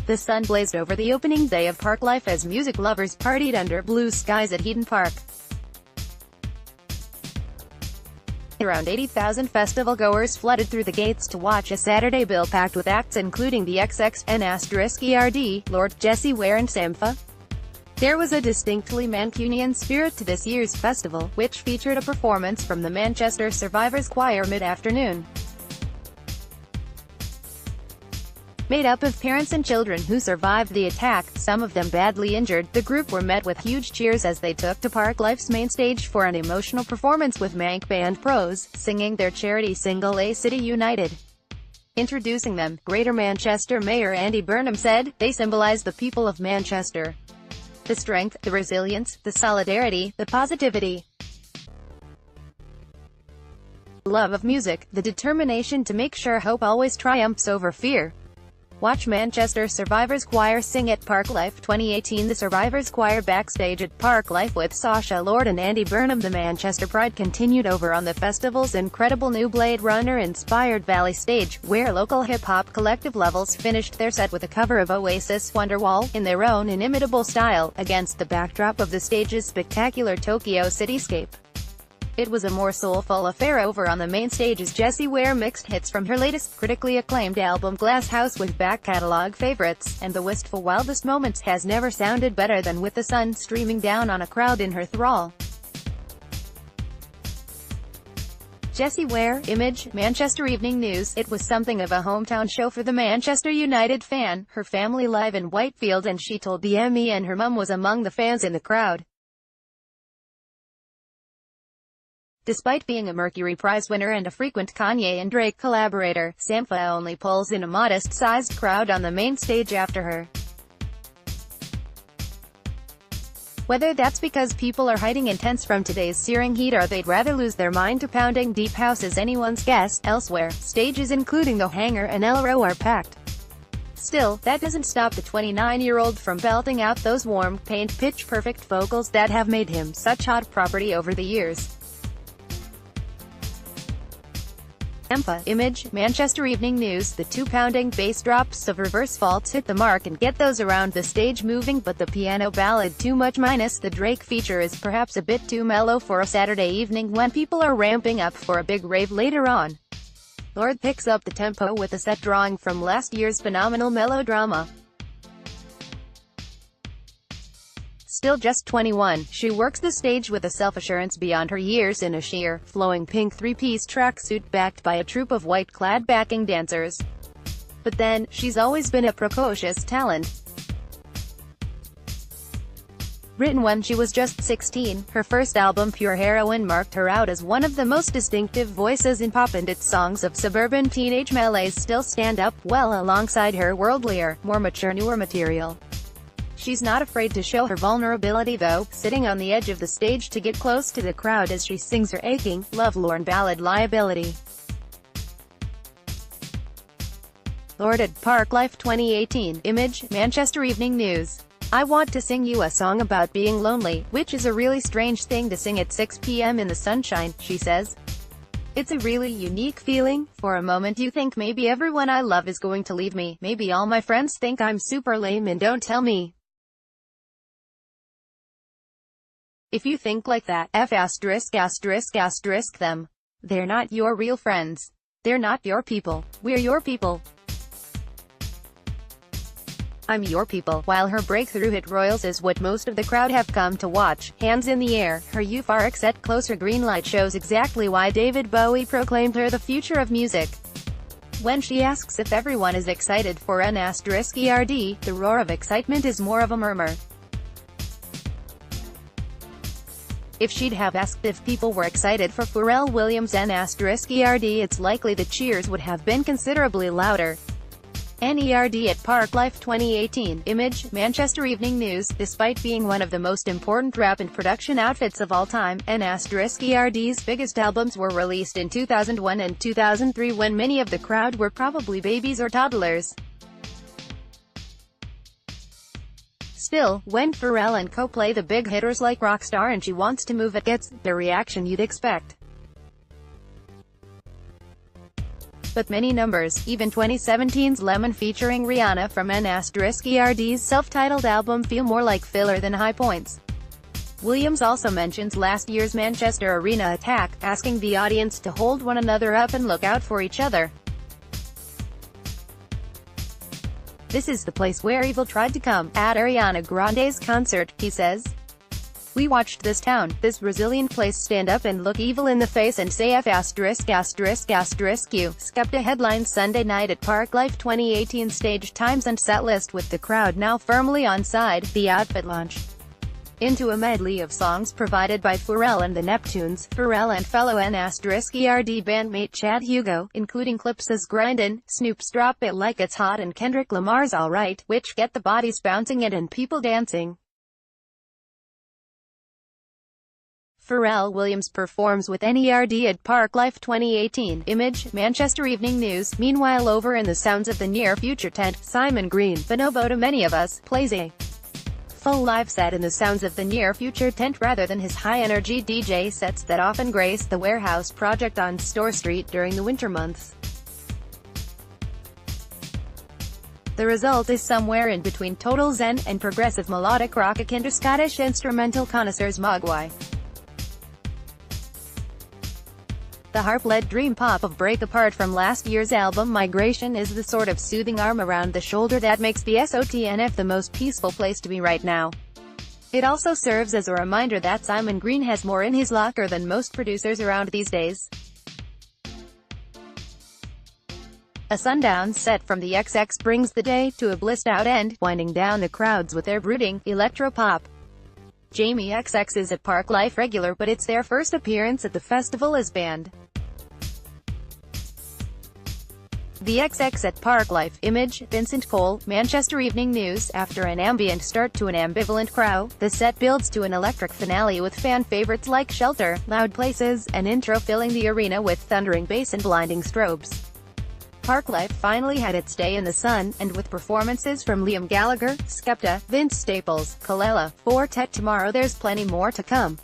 The sun blazed over the opening day of Parklife as music lovers partied under blue skies at Heaton Park. Around 80,000 festival goers flooded through the gates to watch a Saturday bill packed with acts including the XXN*ERD, Lorde, Jessie Ware and Sampha. There was a distinctly Mancunian spirit to this year's festival, which featured a performance from the Manchester Survivors Choir mid-afternoon. Made up of parents and children who survived the attack, some of them badly injured, the group were met with huge cheers as they took to Parklife's main stage for an emotional performance with Manc band pros, singing their charity single A City United. Introducing them, Greater Manchester Mayor Andy Burnham said, "They symbolize the people of Manchester. The strength, the resilience, the solidarity, the positivity. Love of music, the determination to make sure hope always triumphs over fear." Watch Manchester Survivors Choir sing at Parklife 2018. The Survivors Choir backstage at Parklife with Sasha Lorde and Andy Burnham. The Manchester Pride continued over on the festival's incredible new Blade Runner-inspired Valley stage, where local hip-hop collective Levels finished their set with a cover of Oasis' Wonderwall, in their own inimitable style, against the backdrop of the stage's spectacular Tokyo cityscape. It was a more soulful affair over on the main stage as Jessie Ware mixed hits from her latest, critically acclaimed album Glass House with back catalog favorites, and the wistful wildest moments has never sounded better than with the sun streaming down on a crowd in her thrall. Jessie Ware, Image, Manchester Evening News. It was something of a hometown show for the Manchester United fan, her family live in Whitefield, and she told the ME and her mum was among the fans in the crowd. Despite being a Mercury Prize winner and a frequent Kanye and Drake collaborator, Sampha only pulls in a modest-sized crowd on the main stage after her. Whether that's because people are hiding intense from today's searing heat or they'd rather lose their mind to pounding deep house is anyone's guess. Elsewhere, stages including the Hangar and El Row are packed. Still, that doesn't stop the 29-year-old from belting out those warm, pained, pitch-perfect vocals that have made him such hot property over the years. Sampha, Image, Manchester Evening News. The two-pounding bass drops of reverse faults hit the mark and get those around the stage moving, but the piano ballad Too Much minus the Drake feature is perhaps a bit too mellow for a Saturday evening when people are ramping up for a big rave later on. Lorde picks up the tempo with a set drawing from last year's phenomenal melodrama. Still just 21, she works the stage with a self-assurance beyond her years in a sheer, flowing pink three-piece tracksuit backed by a troupe of white-clad backing dancers. But then, she's always been a precocious talent. Written when she was just 16, her first album Pure Heroine marked her out as one of the most distinctive voices in pop, and its songs of suburban teenage melees still stand up well alongside her worldlier, more mature newer material. She's not afraid to show her vulnerability though, sitting on the edge of the stage to get close to the crowd as she sings her aching, lovelorn ballad Liability. Lorde at Parklife 2018. Image, Manchester Evening News. I want to sing you a song about being lonely, which is a really strange thing to sing at 6 p.m. in the sunshine, she says. It's a really unique feeling. For a moment you think maybe everyone I love is going to leave me, maybe all my friends think I'm super lame and don't tell me. If you think like that, **** them. They're not your real friends. They're not your people. We're your people. I'm your people. While her breakthrough hit Royals is what most of the crowd have come to watch, hands in the air, her euphoric set Closer green light shows exactly why David Bowie proclaimed her the future of music. When she asks if everyone is excited for ***ERD, the roar of excitement is more of a murmur. If she'd have asked if people were excited for Pharrell Williams' ***ERD, it's likely the cheers would have been considerably louder. NERD at Parklife 2018. Image, Manchester Evening News. Despite being one of the most important rap and production outfits of all time, ***ERD's biggest albums were released in 2001 and 2003 when many of the crowd were probably babies or toddlers. Still, when Pharrell and co play the big hitters like Rockstar and She Wants to Move, it gets the reaction you'd expect. but many numbers, even 2017's Lemon featuring Rihanna from N*ERD's self-titled album feel more like filler than high points. Williams also mentions last year's Manchester Arena attack, asking the audience to hold one another up and look out for each other. "This is the place where evil tried to come," at Ariana Grande's concert, he says. "We watched this town, this Brazilian place stand up and look evil in the face and say F***********, Skepta headlines Sunday night at Parklife 2018 stage times and set list with the crowd now firmly on side, the outfit launch into a medley of songs provided by Pharrell and the Neptunes, Pharrell and fellow N*ERD bandmate Chad Hugo, including clips as Grindin', Snoop's Drop It Like It's Hot and Kendrick Lamar's Alright, which get the bodies bouncing it and people dancing. Pharrell Williams performs with N*ERD at Parklife 2018. Image, Manchester Evening News. Meanwhile, over in the Sounds of the Near Future tent, Simon Green, bonobo to many of us, plays a full live set in the Sounds of the Near Future tent rather than his high-energy DJ sets that often grace the Warehouse project on Store Street during the winter months. The result is somewhere in between total zen and progressive melodic rock akin to Scottish instrumental connoisseurs Mogwai. The harp-led dream pop of Break Apart from last year's album Migration is the sort of soothing arm around the shoulder that makes the SOTNF the most peaceful place to be right now. It also serves as a reminder that Simon Green has more in his locker than most producers around these days. A sundown set from the XX brings the day to a blissed-out end, winding down the crowds with their brooding, electro-pop. Jamie XX is a Parklife regular, but it's their first appearance at the festival as band. The XX at Parklife. Image, Vincent Cole, Manchester Evening News. After an ambient start to an ambivalent crowd, the set builds to an electric finale with fan favorites like Shelter, Loud Places, and Intro filling the arena with thundering bass and blinding strobes. Parklife finally had its day in the sun, and with performances from Liam Gallagher, Skepta, Vince Staples, Kalela, Fortet tomorrow there's plenty more to come.